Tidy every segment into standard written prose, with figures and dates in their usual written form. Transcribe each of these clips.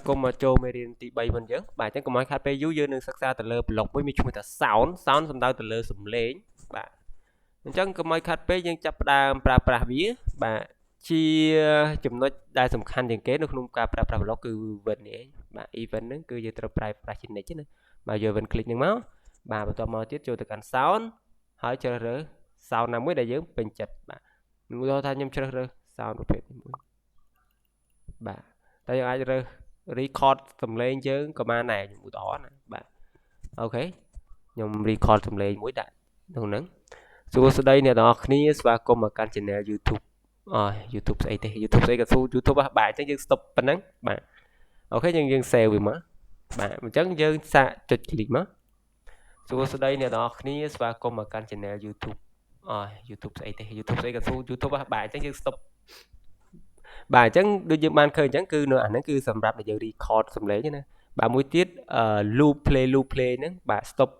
គមន៍មកចូលមេរៀនទី3មិនអញ្ចឹងបាទអញ្ចឹងកុំឲ្យខាត់ពេលយូរយើងនឹងសិក្សាទៅលើ block មួយមានឈ្មោះថា sound សំដៅទៅលើសំឡេងបាទអញ្ចឹងកុំឲ្យខាត់ពេកយើងចាប់ផ្ដើមប្រើប្រាស់វាបាទជាចំណុចដែលសំខាន់ជាងគេនៅក្នុងការប្រើប្រាស់ block គឺ event នេះបាទ event ហ្នឹងគឺយើងត្រូវប្រើប្រាស់ជានិច្ចណាបាទយក event click ហ្នឹងមកបាទបន្ទាប់មកទៀតចូលទៅកាន់ sound ហើយជ្រើសរើស sound ណាមួយដែលយើងពេញចិត្តបាទឧទាហរណ៍ថាខ្ញុំជ្រើសរើស sound ប្រភេទនេះមួយបាទតែយើងអាចរើស record សំឡេងយើងក៏បានដែរខ្ញុំឧទាហរណ៍ណាបាទអូខេខ្ញុំ record សំឡេងមួយដាក់ក្នុងហ្នឹងសួស្តីអ្នកទាំងអស់គ្នាស្វាគមន៍មកកាន់ channel YouTube YouTube ស្អីទេ YouTube ស្អីក៏សួរ YouTube បាទអញ្ចឹងយើង stop ប៉ុណ្ណឹងបាទអូខេយើង save វាមកបាទអញ្ចឹងយើងសាកចុច click មកសួស្តីអ្នកទាំងអស់គ្នាស្វាគមន៍មកកាន់ channel YouTube YouTube ស្អីទេ YouTube ស្អីក៏សួរ YouTube បាទអញ្ចឹងយើង stop បាទអញ្ចឹងដូចយើងបានឃើញអញ្ចឹងគឺនៅអាហ្នឹងគឺសម្រាប់ដែលយើង record សំឡេងណាបាទមួយទៀតloop play ហ្នឹងបាទ stop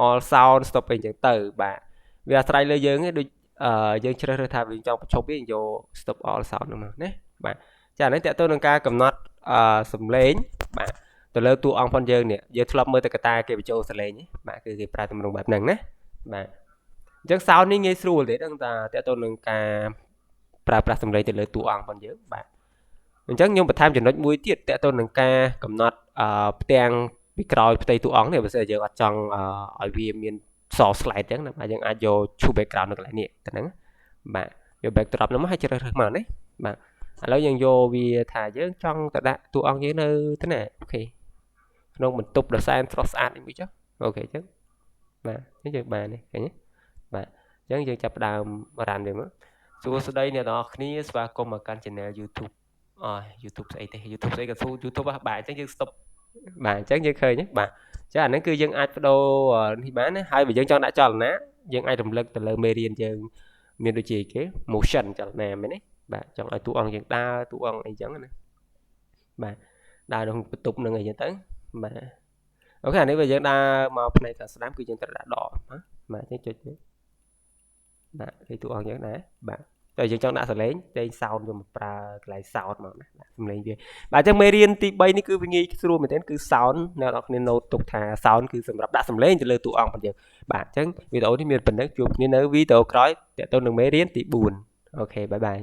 all sound stop អីអញ្ចឹងទៅបាទវាអាស្រ័យលើយើងឯងដូចយើងជ្រើសរើសថាយើងចង់បញ្ឈប់វាយក stop all sound ហ្នឹងមកណាបាទចាអានេះតើតើនឹងការកំណត់សំឡេងបាទទៅលើតួអង្គផងយើងនេះយើងធ្លាប់មើលតែកតាគេបញ្ចូលសំឡេងបាទគឺគេប្រើទម្រង់បែបហ្នឹងណាបាទអញ្ចឹង sound នេះងាយស្រួលទេដឹងថាតើតើនឹងការប្រើប្រាស់សំឡេងទៅលើតួអង្គផងយើងបាទអញ្ចឹងខ្ញុំបន្ថែមចំណុចមួយទៀតតើតើនឹងការកំណត់ផ្ទាំងពីក្រោយផ្ទៃតួអង្គនេះបើសិនយើងអត់ចង់ឲ្យវាមានស slide អញ្ចឹងណាបាទយើងអាចយកឈូ background នៅកន្លែងនេះទៅហ្នឹងបាទយក backdrop នោះមកឲ្យជ្រើសរើសមកណាបាទឥឡូវយើងយកវាថាយើងចង់ទៅដាក់តួអង្គយើងនៅទៅណាអូខេក្នុងបន្ទប់ដ៏សែនស្រស់ស្អាតនេះមួយចុះអូខេអញ្ចឹងបាទនេះយើងបាននេះឃើញទេបាទអញ្ចឹងយើងចាប់ផ្ដើមរ៉ានវាមកសួស្តីអ្នកទាំងអស់គ្នាស្វាគមន៍មកកាន់ channel YouTube YouTube ស្អីទេ YouTube ស្អីក៏សួរ YouTube បាទអញ្ចឹងយើង stop បាទអញ្ចឹងយើងឃើញទេបាទចាអាហ្នឹងគឺយើងអាចបដូរនេះបានណាហើយបើយើងចង់ដាក់ចលនាយើងអាចរំលឹកទៅលើមេរៀនយើងមានដូចជាគេ motion ចលនាមែនទេបាទចង់ឲ្យតួអង្គយើងដើរតួអង្គអីចឹងណាបាទដើរក្នុងបន្ទប់នឹងអីចឹងទៅបាទអូខេអានេះបើយើងដើរមកផ្នែកខាងស្ដាំគឺយើងត្រូវដាក់ដកបាទអញ្ចឹងចុចនេះបាទគឺតួអង្គយើងដែរបាទតែយើងចង់ដាក់សលេងតែ sound យកមកប្រើកន្លែង sound មកណាដាក់សំឡេងវាបាទអញ្ចឹងមេរៀនទី3នេះគឺវាងាយស្រួលមែនទែនគឺ sound អ្នកនរគ្នា note ទុកថា sound គឺសម្រាប់ដាក់សំឡេងទៅលើតួអង្គរបស់យើងបាទអញ្ចឹងវីដេអូនេះមានប៉ុណ្ណឹងជួបគ្នានៅវីដេអូក្រោយទាក់ទងនឹងមេរៀនទី4អូខេបាយបាយ